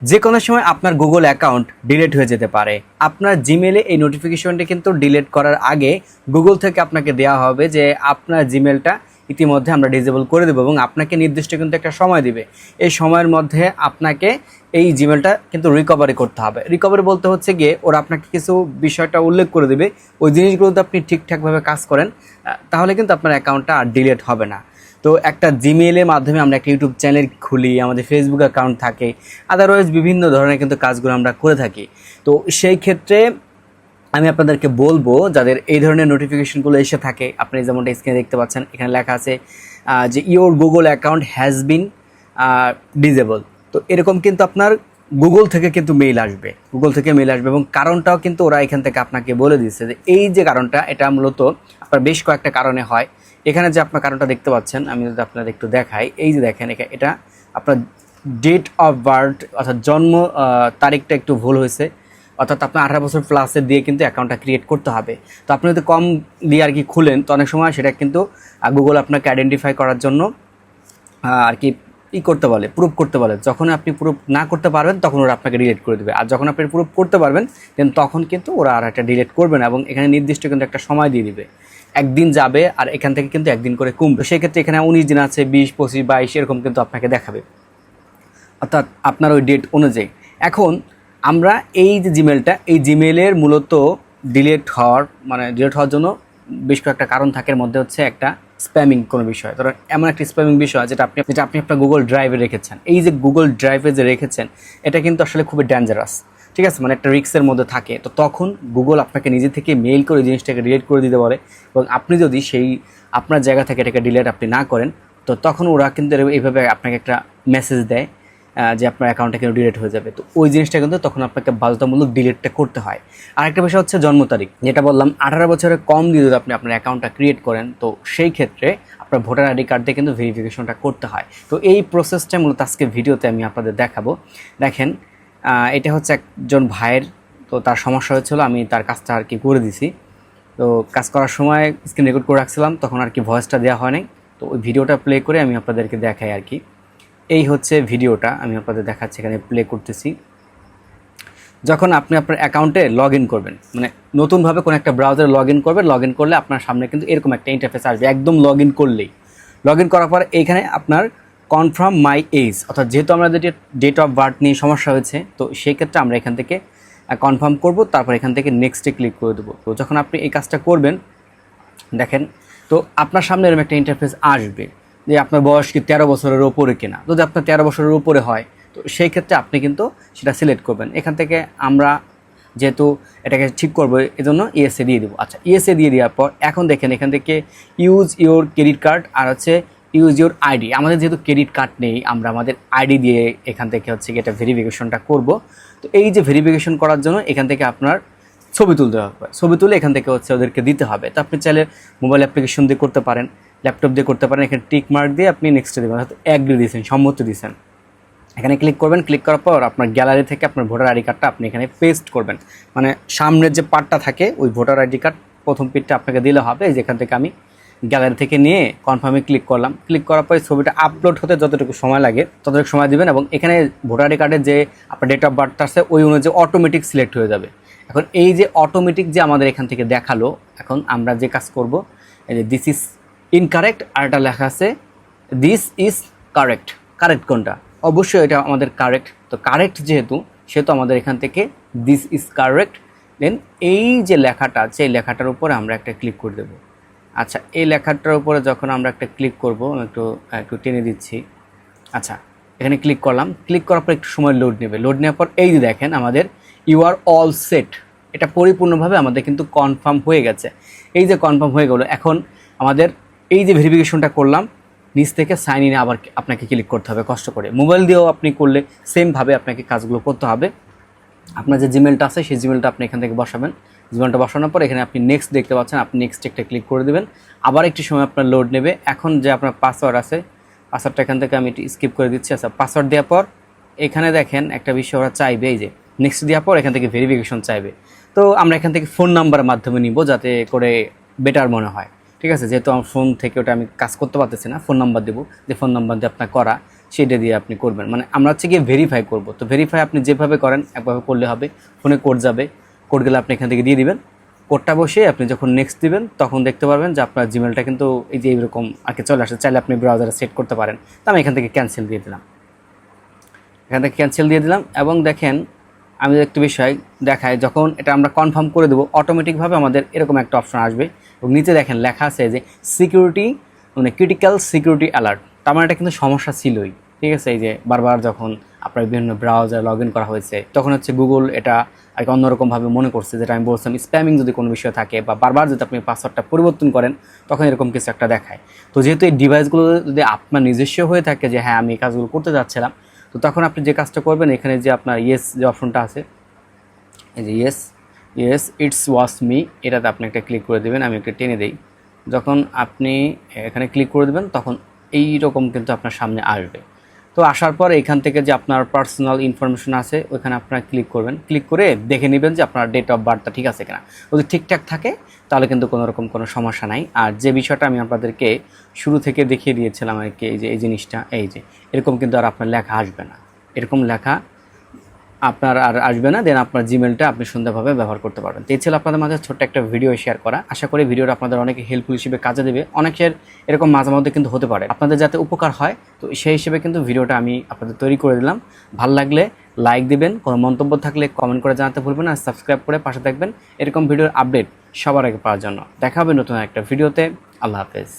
যে কোনো সময় আপনার গুগল অ্যাকাউন্ট ডিলিট হয়ে যেতে পারে। আপনার জিমেলে এই নোটিফিকেশনটি কিন্তু ডিলিট করার আগে গুগল থেকে আপনাকে দেওয়া হবে যে আপনার জিমেলটা ইতিমধ্যে আমরা ডিসেবল করে দেবো এবং আপনাকে নির্দিষ্ট কিন্তু একটা সময় দিবে। এই সময়ের মধ্যে আপনাকে এই জিমেলটা কিন্তু রিকভারি করতে হবে। রিকভারি বলতে হচ্ছে গিয়ে ওরা আপনাকে কিছু বিষয়টা উল্লেখ করে দেবে, ওই জিনিসগুলোতে আপনি ঠিকঠাকভাবে কাজ করেন, তাহলে কিন্তু আপনার অ্যাকাউন্টটা আর ডিলিট হবে না। তো একটা জিমেইলের মাধ্যমে আমরা একটা ইউটিউব চ্যানেল খুলি, আমাদের ফেসবুক অ্যাকাউন্ট থাকে, আদারওয়াইজ বিভিন্ন ধরনের কিন্তু কাজগুলো আমরা করে থাকি। তো সেই ক্ষেত্রে আমি আপনাদেরকে বলবো, যাদের এই ধরনের নোটিফিকেশনগুলো এসে থাকে, আপনি যেমনটা স্ক্রিনে দেখতে পাচ্ছেন, এখানে লেখা আছে যে your Google account has been disable. তো এরকম কিন্তু আপনার গুগল থেকে কিন্তু মেইল আসবে, এবং কারণটাও কিন্তু ওরা এখান থেকে আপনাকে বলে দিচ্ছে যে এই যে কারণটা, এটা মূলত আপনার বেশ কয়েকটা কারণে হয়। এখানে যে আপনার কারণটা দেখতে পাচ্ছেন, আমি যদি আপনাদের একটু দেখাই, এই যে দেখেন এটা আপনার ডেট অফ বার্থ অর্থাৎ জন্ম তারিখটা একটু ভুল হয়েছে, অর্থাৎ আপনার 18 বছর প্লাসের দিয়ে কিন্তু অ্যাকাউন্টটা ক্রিয়েট করতে হবে। তো আপনি যদি কম দিয়ে আর কি খুলেন, তো অনেক সময় সেটা কিন্তু গুগল আপনাকে আইডেন্টিফাই করার জন্য আর কি করতে বলে, প্রুফ করতে বলে। যখন আপনি প্রুফ না করতে পারবেন তখন ওরা আপনাকে ডিলিট করে দেবে, আর যখন আপনি প্রুফ করতে পারবেন দেন তখন কিন্তু ওরা আর একটা ডিলিট করবে না, এবং এখানে নির্দিষ্ট কিন্তু একটা সময় দিয়ে দিবে। একদিন যাবে আর এখান থেকে কিন্তু একদিন করে কমবে। সেক্ষেত্রে এখানে 19 দিন আছে, 20, 25, 22 এরকম কিন্তু আপনাকে দেখাবে, অর্থাৎ আপনার ওই ডেট অনুযায়ী। এখন আমরা এই যে জিমেলটা, এই জিমেলের মূলত ডিলিট হওয়ার জন্য বেশ কয়েকটা কারণ থাকে। এর মধ্যে হচ্ছে একটা স্প্যামিং কোনো বিষয়, ধরুন এমন একটা স্প্যামিং বিষয় যেটা আপনি আপনার গুগল ড্রাইভে রেখেছেন। এই যে গুগল ড্রাইভে যে রেখেছেন, এটা কিন্তু আসলে খুবই ডেঞ্জারাস, ঠিক আছে, মানে একটা রিস্কের মধ্যে থাকে। তো তখন গুগল আপনাকে নিজে থেকে মেইল করে জিনিসটাকে ডিলিট করে দিতে পারে, এবং আপনি যদি সেই আপনার জায়গা থেকে এটাকে ডিলিট আপনি না করেন, তো তখন ওরা কিন্তু এইভাবে আপনাকে একটা মেসেজ দেয় যে আপনার অ্যাকাউন্টটা কিন্তু ডিলিট হয়ে যাবে। তো ওই জিনিসটা কিন্তু তখন আপনাকে বাধ্যতামূলক ডিলিটটা করতে হয়। আরেকটা বিষয় হচ্ছে জন্ম তারিখ, যেটা বললাম 18 বছরের কম দিয়ে যদি আপনি আপনার অ্যাকাউন্টটা ক্রিয়েট করেন, তো সেই ক্ষেত্রে আপনার ভোটার আইডি কার্ড দিয়ে কিন্তু ভেরিফিকেশনটা করতে হয়। তো এই প্রসেসটা মূলত আজকে ভিডিওতে আমি আপনাদের দেখাবো। দেখেন, এটা হচ্ছে একজন ভাইয়ের, তো তার সমস্যা হয়েছিল, আমি তার কাজটা আর কি করে দিছি। তো কাজ করার সময় স্ক্রিন রেকর্ড করে রাখছিলাম, তখন আর কি ভয়েসটা দেওয়া হয় নাই। তো ওই ভিডিওটা প্লে করে আমি আপনাদেরকে দেখাই আর কি। এই হচ্ছে ভিডিওটা, আমি আপনাদের দেখাচ্ছি, এখানে প্লে করতেছি। যখন আপনি আপনার অ্যাকাউন্টে লগ ইন করবেন, মানে নতুনভাবে কোনো একটা ব্রাউজারে লগ ইন করবেন, লগ ইন করলে আপনার সামনে কিন্তু এরকম একটা ইন্টারফেস আসবে একদম লগ ইন করলেই। লগ ইন করার পর এইখানে আপনার কনফার্ম মাই এজ, অর্থাৎ যেহেতু আমাদের ডেট অফ বার্থ নিয়ে সমস্যা হয়েছে, তো সেই ক্ষেত্রে আমরা এখান থেকে কনফার্ম করব, তারপর এখান থেকে নেক্সটে ক্লিক করে দেবো। তো যখন আপনি এই কাজটা করবেন, দেখেন, তো আপনার সামনে এরকম একটা ইন্টারফেস আসবে যে আপনার বয়স কি 13 বছরের ওপরে কিনা। যদি আপনার 13 বছরের উপরে হয়, তো সেই ক্ষেত্রে আপনি কিন্তু সেটা সিলেক্ট করবেন। এখান থেকে আমরা যেহেতু এটাকে ঠিক করবো, এজন্য ইএসএ দিয়ে দেবো। আচ্ছা, ইএসএ দিয়ে দেওয়ার পর এখন দেখেন এখান থেকে ইউজ ইওর ক্রেডিট কার্ড আর হচ্ছে ইউজ ইওর আইডি। আমাদের যেহেতু ক্রেডিট কার্ড নেই, আমরা আমাদের আইডি দিয়ে এখান থেকে হচ্ছে এটা ভেরিফিকেশনটা করব। তো এই যে ভেরিফিকেশন করার জন্য এখান থেকে আপনার ছবি তুলতে হবে, ছবি তুলে এখান থেকে হচ্ছে ওদেরকে দিতে হবে। তো আপনি চাইলে মোবাইল অ্যাপ্লিকেশন দিয়ে করতে পারেন, ল্যাপটপ দিয়ে করতে পারেন। এখানে টিক মার্ক দিয়ে আপনি নেক্সটে দেবেন, অর্থাৎ অ্যাগ্রি দিয়েছেন, সম্মতি দিয়েছেন। এখানে ক্লিক করবেন, ক্লিক করার পর আপনার গ্যালারি থেকে আপনার ভোটার আইডি কার্ডটা আপনি এখানে পেস্ট করবেন, মানে সামনের যে পার্টটা থাকে ওই ভোটার আইডি কার্ড প্রথম পিটটা আপনাকে দিলে হবে। যেখান থেকে আমি গ্যালারি থেকে নিয়ে কনফার্মে ক্লিক করলাম। ক্লিক করার পরে ছবিটা আপলোড হতে যতটুকু সময় লাগে ততটুকু সময় দিবেন, এবং এখানে ভোটার আইডি কার্ডের যে আপনার ডেট অফ বার্থ আছে ওই অনুযায়ী অটোমেটিক সিলেক্ট হয়ে যাবে। এখন এই যে অটোমেটিক যে আমাদের এখান থেকে দেখালো, এখন আমরা যে কাজ করব, এই যে দিস ইজ ইনকারেক্ট আর এটা লেখা আছে দিস ইজ কারেক্ট। কারেক্ট কোনটা? অবশ্যই এটা আমাদের কারেক্ট। তো কারেক্ট যেহেতু, সেহেতু আমাদের এখান থেকে দিস ইজ কারেক্ট। দেন এই যে লেখাটা আছে, এই লেখাটার উপরে আমরা একটা ক্লিক করে দেবো। আচ্ছা, এই লেখাটার উপরে যখন আমরা একটা ক্লিক করব, একটু একটু টেনে দিচ্ছি। আচ্ছা, এখানে ক্লিক করলাম, ক্লিক করার পর একটু সময় লোড নেবে। লোড নেওয়ার পর এই যে দেখেন আমাদের ইউ আর অল সেট, এটা পরিপূর্ণভাবে আমাদের কিন্তু কনফার্ম হয়ে গেছে। এই যে কনফার্ম হয়ে গেল, এখন আমাদের এই যে ভেরিফিকেশনটা করলাম, নিচ থেকে সাইন ইনে আবার আপনাকে ক্লিক করতে হবে কষ্ট করে। মোবাইল দিয়েও আপনি করলে সেমভাবে আপনাকে কাজগুলো করতে হবে। আপনার যে জিমেলটা আছে সেই জিমেলটা আপনি এখান থেকে বসাবেন। জিমেলটা বসানোর পর এখানে আপনি নেক্সট দেখতে পাচ্ছেন, আপনি নেক্সট একটা ক্লিক করে দেবেন। আবার একটি সময় আপনার লোড নেবে। এখন যে আপনার পাসওয়ার্ড আছে, পাসওয়ার্ডটা এখান থেকে আমি স্কিপ করে দিচ্ছি। আচ্ছা, পাসওয়ার্ড দেওয়ার পর এখানে দেখেন একটা বিষয় ওরা চাইবে, এই যে নেক্সট দেওয়ার পর এখান থেকে ভেরিফিকেশন চাইবে। তো আমরা এখান থেকে ফোন নাম্বারের মাধ্যমে নিব, যাতে করে বেটার মনে হয়। ঠিক আছে, যেহেতু আমার ফোন থেকে ওটা আমি কাজ করতে পারতেছি না, ফোন নাম্বার দেবো, যে ফোন নাম্বার দিয়ে আপনার করা। সেটা দিয়ে আপনি করবেন। মানে আমরা হচ্ছে গিয়ে ভেরিফাই করব। তো ভেরিফাই আপনি যেভাবে করেন একভাবে করলে হবে। ফোনে কোড যাবে, কোড গেলে আপনি এখান থেকে দিয়ে দিবেন। কোডটা বসিয়ে আপনি যখন নেক্সট দিবেন তখন দেখতে পারবেন যে আপনার জিমেলটা কিন্তু এই যে এইরকম আর কি চলে আসে। চাইলে আপনি ব্রাউজারে সেট করতে পারেন। তো আমি এখান থেকে ক্যান্সেল দিয়ে দিলাম, এবং দেখেন আমি একটু বিষয় দেখাই, যখন এটা আমরা কনফার্ম করে দেবো অটোমেটিকভাবে আমাদের এরকম একটা অপশন আসবে এবং নিচে দেখেন লেখা আছে যে সিকিউরিটি, মানে ক্রিটিক্যাল সিকিউরিটি অ্যালার্ট। তার মানে এটা কিন্তু সমস্যা ছিলই, ঠিক আছে। এই যে বারবার যখন আপনার বিভিন্ন ব্রাউজার লগ ইন করা হয়েছে তখন হচ্ছে গুগল এটা আর কি অন্যরকমভাবে মনে করছে, যেটা আমি বলছিলাম স্প্যামিং যদি কোনো বিষয় থাকে বা বারবার যদি আপনি পাসওয়ার্ডটা পরিবর্তন করেন তখন এরকম কিছু একটা দেখায়। তো যেহেতু এই ডিভাইসগুলো যদি আপনার নিজস্ব হয়ে থাকে যে হ্যাঁ আমি এই কাজগুলো করতে যাচ্ছিলাম, তো তখন আপনি যে কাজটা করবেন এখানে যে আপনার ইয়েস যে অপশনটা আছে, এই যে ইয়েস ইটস ওয়াস মি, এটাতে আপনি একটা ক্লিক করে দেবেন। আমি একটা টেনে দিই। যখন আপনি এখানে ক্লিক করে দেবেন তখন এই রকম কিন্তু আপনার সামনে আসবে। তো আসার পর এখান থেকে যে আপনার পার্সোনাল ইনফরমেশন আছে ওইখানে আপনারা ক্লিক করবেন। ক্লিক করে দেখে নেবেন যে আপনার ডেট অফ বার্থটা ঠিক আছে কিনা। যদি ঠিকঠাক থাকে তাহলে কিন্তু কোনো রকম কোনো সমস্যা নাই। আর যে বিষয়টা আমি আপনাদেরকে শুরু থেকে দেখিয়ে দিয়েছিলাম আর কি, এই যে এই জিনিসটা, এই যে এরকম কিন্তু আর আপনার লেখা আসবে না, এরকম লেখা আপনার আর আসবে না। দেন আপনার জিমেলটা আপনি সুন্দরভাবে ব্যবহার করতে পারবেন। তো এই ছিল আপনাদের মাঝে ছোট্ট একটা ভিডিও শেয়ার করা। আশা করি ভিডিওটা আপনাদের অনেক হেল্পফুল হিসেবে কাজে দেবে। অনেকের এরকম মাঝে মধ্যে কিন্তু হতে পারে, আপনাদের যাতে উপকার হয় তো সেই হিসেবে কিন্তু ভিডিওটা আমি আপনাদের তৈরি করে দিলাম। ভালো লাগলে লাইক দিবেন, কোনো মন্তব্য থাকলে কমেন্ট করে জানাতে ভুলবেন না, সাবস্ক্রাইব করে পাশে থাকবেন এরকম ভিডিওর আপডেট সবার আগে পাওয়ার জন্য। দেখা হবে নতুন একটা ভিডিওতে। আল্লাহ হাফেজ।